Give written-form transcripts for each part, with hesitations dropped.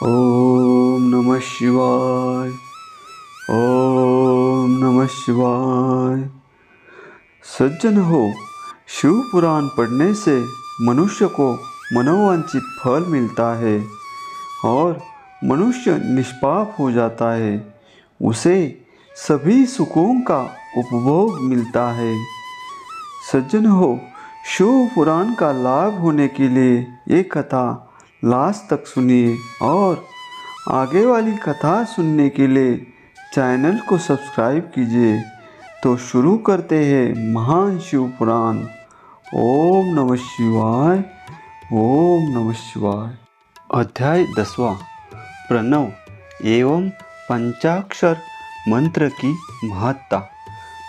ओम नमः शिवाय। ओम नमः शिवाय। सज्जन हो, शिव पुराण पढ़ने से मनुष्य को मनोवांछित फल मिलता है और मनुष्य निष्पाप हो जाता है। उसे सभी सुखों का उपभोग मिलता है। सज्जन हो, शिव पुराण का लाभ होने के लिए ये कथा लास्ट तक सुनिए और आगे वाली कथा सुनने के लिए चैनल को सब्सक्राइब कीजिए। तो शुरू करते हैं महान शिव पुराण। ओम नमः शिवाय। ओम नमः शिवाय। अध्याय 10वां, प्रणव एवं पंचाक्षर मंत्र की महत्ता।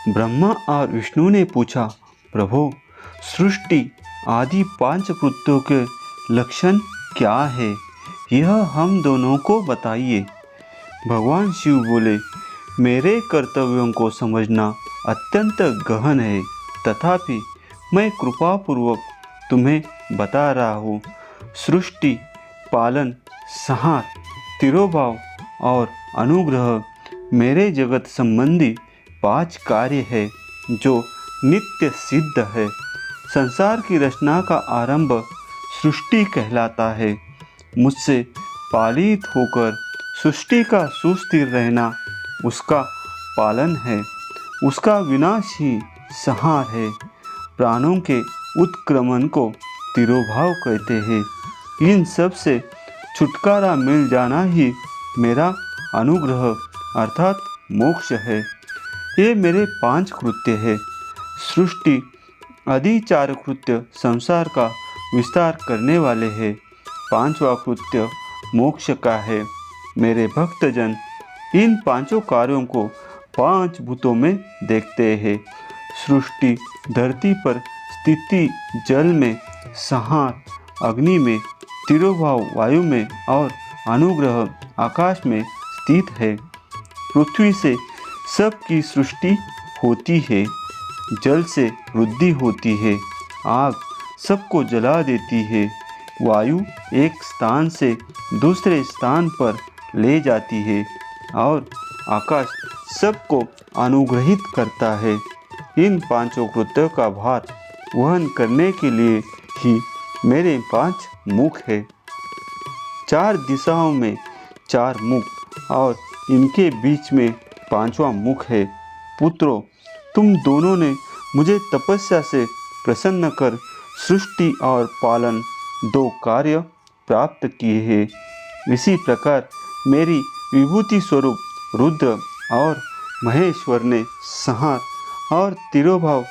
ब्रह्मा और विष्णु ने पूछा, प्रभु, सृष्टि आदि 5 कृत्यों के लक्षण क्या है, यह हम दोनों को बताइए। भगवान शिव बोले, मेरे कर्तव्यों को समझना अत्यंत गहन है, तथापि मैं कृपापूर्वक तुम्हें बता रहा हूँ। सृष्टि, पालन, संहार, तिरोभाव और अनुग्रह मेरे जगत संबंधी 5 कार्य है जो नित्य सिद्ध है। संसार की रचना का आरंभ सृष्टि कहलाता है। मुझसे पालित होकर सृष्टि का सुस्थिर रहना उसका पालन है। उसका विनाश ही संहार है। प्राणों के उत्क्रमण को तिरोभाव कहते हैं। इन सब से छुटकारा मिल जाना ही मेरा अनुग्रह अर्थात मोक्ष है। ये मेरे 5 कृत्य है। सृष्टि आदि 4 कृत्य संसार का विस्तार करने वाले हैं। 5वां कृत्य मोक्ष का है। मेरे भक्तजन इन 5 कार्यों को 5 भूतों में देखते हैं। सृष्टि धरती पर, स्थिति जल में, संहार अग्नि में, तिरोभाव वायु में और अनुग्रह आकाश में स्थित है। पृथ्वी से सबकी सृष्टि होती है। जल से वृद्धि होती है। आग सबको जला देती है। वायु एक स्थान से दूसरे स्थान पर ले जाती है और आकाश सबको अनुग्रहित करता है। इन 5 कृत्यों का भार वहन करने के लिए ही मेरे 5 मुख है। 4 दिशाओं में 4 मुख और इनके बीच में 5वां मुख है। पुत्रों, तुम दोनों ने मुझे तपस्या से प्रसन्न कर सृष्टि और पालन 2 कार्य प्राप्त किए हैं। इसी प्रकार मेरी विभूति स्वरूप रुद्र और महेश्वर ने संहार और तिरोभाव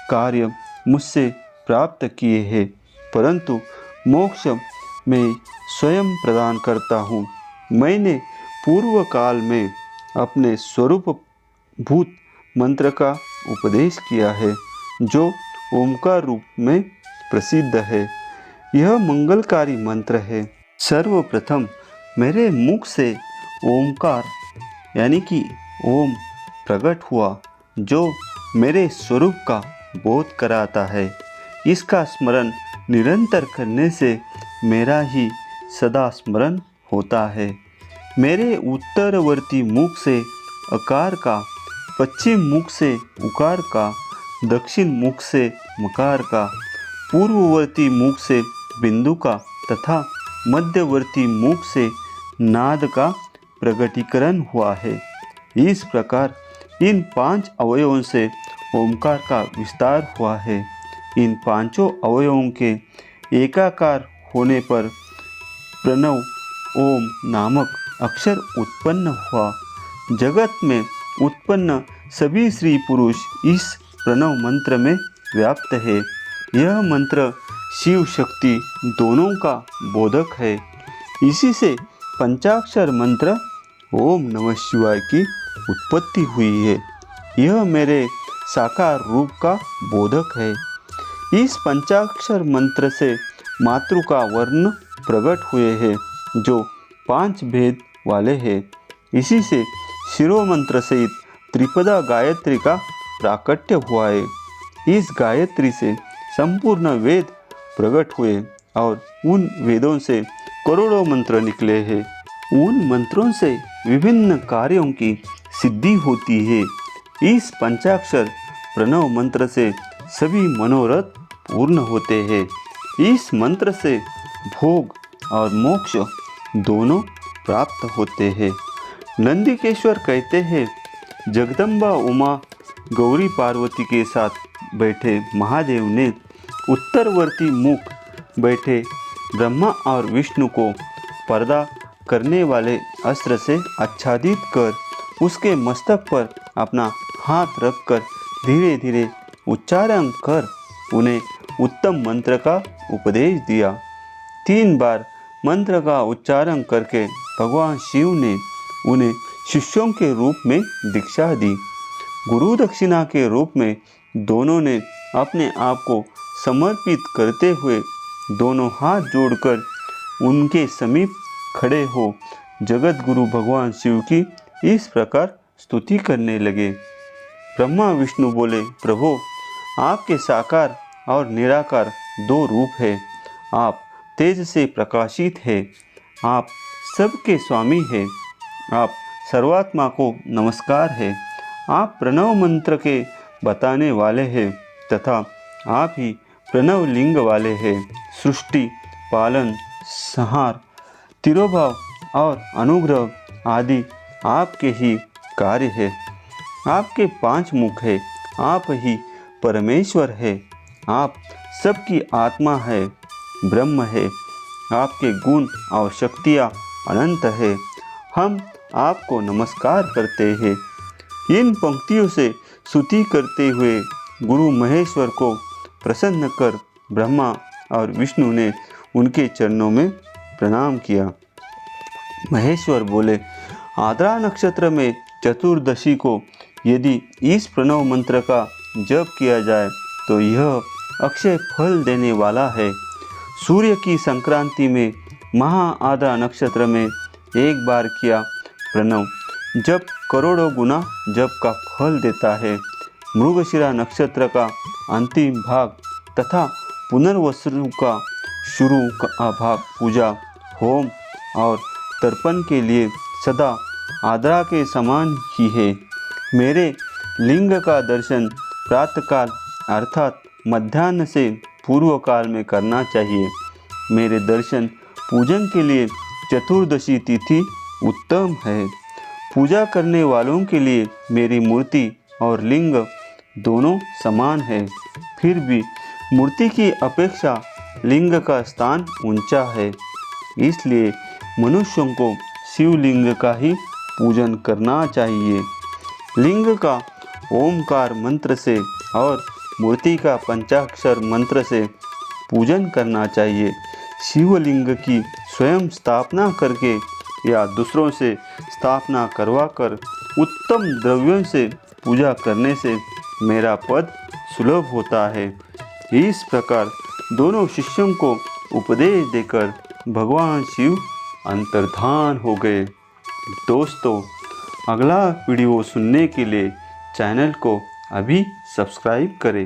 कार्य मुझसे प्राप्त किए हैं, परंतु मोक्ष मैं स्वयं प्रदान करता हूँ। मैंने पूर्व काल में अपने स्वरूप भूत मंत्र का उपदेश किया है, जो ओमकार रूप में प्रसिद्ध है। यह मंगलकारी मंत्र है। सर्वप्रथम मेरे मुख से ओमकार यानी कि ओम प्रकट हुआ, जो मेरे स्वरूप का बोध कराता है। इसका स्मरण निरंतर करने से मेरा ही सदा स्मरण होता है। मेरे उत्तरवर्ती मुख से अकार का, पश्चिम मुख से उकार का, दक्षिण मुख से मकार का, पूर्ववर्ती मुख से बिंदु का तथा मध्यवर्ती मुख से नाद का प्रकटीकरण हुआ है। इस प्रकार इन 5 अवयवों से ओमकार का विस्तार हुआ है। इन 5 अवयवों के एकाकार होने पर प्रणव ओम नामक अक्षर उत्पन्न हुआ। जगत में उत्पन्न सभी स्त्री पुरुष इस प्रणव मंत्र में व्याप्त है। यह मंत्र शिव शक्ति दोनों का बोधक है। इसी से पंचाक्षर मंत्र ओम नमः शिवाय की उत्पत्ति हुई है। यह मेरे साकार रूप का बोधक है। इस पंचाक्षर मंत्र से मातृ का वर्ण प्रकट हुए हैं, जो 5 भेद वाले हैं। इसी से शिरोमंत्र सहित त्रिपदा गायत्री का प्राकट्य हुआ है। इस गायत्री से संपूर्ण वेद प्रकट हुए और उन वेदों से करोड़ों मंत्र निकले हैं। उन मंत्रों से विभिन्न कार्यों की सिद्धि होती है। इस पंचाक्षर प्रणव मंत्र से सभी मनोरथ पूर्ण होते हैं। इस मंत्र से भोग और मोक्ष दोनों प्राप्त होते हैं। नंदिकेश्वर कहते हैं, जगदम्बा उमा गौरी पार्वती के साथ बैठे महादेव ने उत्तरवर्ती मुख बैठे ब्रह्मा और विष्णु को पर्दा करने वाले अस्त्र से आच्छादित कर उसके मस्तक पर अपना हाथ रखकर धीरे धीरे उच्चारण कर उन्हें उत्तम मंत्र का उपदेश दिया। 3 बार मंत्र का उच्चारण करके भगवान शिव ने उन्हें शिष्यों के रूप में दीक्षा दी। गुरु दक्षिणा के रूप में दोनों ने अपने आप को समर्पित करते हुए दोनों हाथ जोड़कर उनके समीप खड़े हो जगत गुरु भगवान शिव की इस प्रकार स्तुति करने लगे। ब्रह्मा विष्णु बोले, प्रभु, आपके साकार और निराकार 2 रूप है। आप तेज से प्रकाशित है, आप सबके स्वामी है, आप सर्वात्मा को नमस्कार है, आप प्रणव मंत्र के बताने वाले हैं तथा आप ही प्रणव लिंग वाले हैं। सृष्टि, पालन, संहार, तिरोभाव और अनुग्रह आदि आपके ही कार्य है। आपके 5 मुख है, आप ही परमेश्वर है, आप सबकी आत्मा है, ब्रह्म है, आपके गुण और शक्तियाँ अनंत है। हम आपको नमस्कार करते हैं। इन पंक्तियों से स्तुति करते हुए गुरु महेश्वर को प्रसन्न कर ब्रह्मा और विष्णु ने उनके चरणों में प्रणाम किया। महेश्वर बोले, आद्रा नक्षत्र में चतुर्दशी को यदि इस प्रणव मंत्र का जप किया जाए तो यह अक्षय फल देने वाला है। सूर्य की संक्रांति में महा आद्रा नक्षत्र में 1 बार किया प्रणव जप करोड़ों गुना जप का फल देता है। मृगशिरा नक्षत्र का अंतिम भाग तथा पुनर्वसु का शुरू का भाग पूजा, होम और तर्पण के लिए सदा आद्रा के समान ही है। मेरे लिंग का दर्शन प्रातःकाल अर्थात मध्याह्न से पूर्व काल में करना चाहिए। मेरे दर्शन पूजन के लिए चतुर्दशी तिथि उत्तम है। पूजा करने वालों के लिए मेरी मूर्ति और लिंग दोनों समान है। फिर भी मूर्ति की अपेक्षा लिंग का स्थान ऊंचा है, इसलिए मनुष्यों को शिवलिंग का ही पूजन करना चाहिए। लिंग का ओमकार मंत्र से और मूर्ति का पंचाक्षर मंत्र से पूजन करना चाहिए। शिवलिंग की स्वयं स्थापना करके या दूसरों से स्थापना करवाकर उत्तम द्रव्यों से पूजा करने से मेरा पद सुलभ होता है। इस प्रकार दोनों शिष्यों को उपदेश देकर भगवान शिव अंतर्धान हो गए। दोस्तों, अगला वीडियो सुनने के लिए चैनल को अभी सब्सक्राइब करें।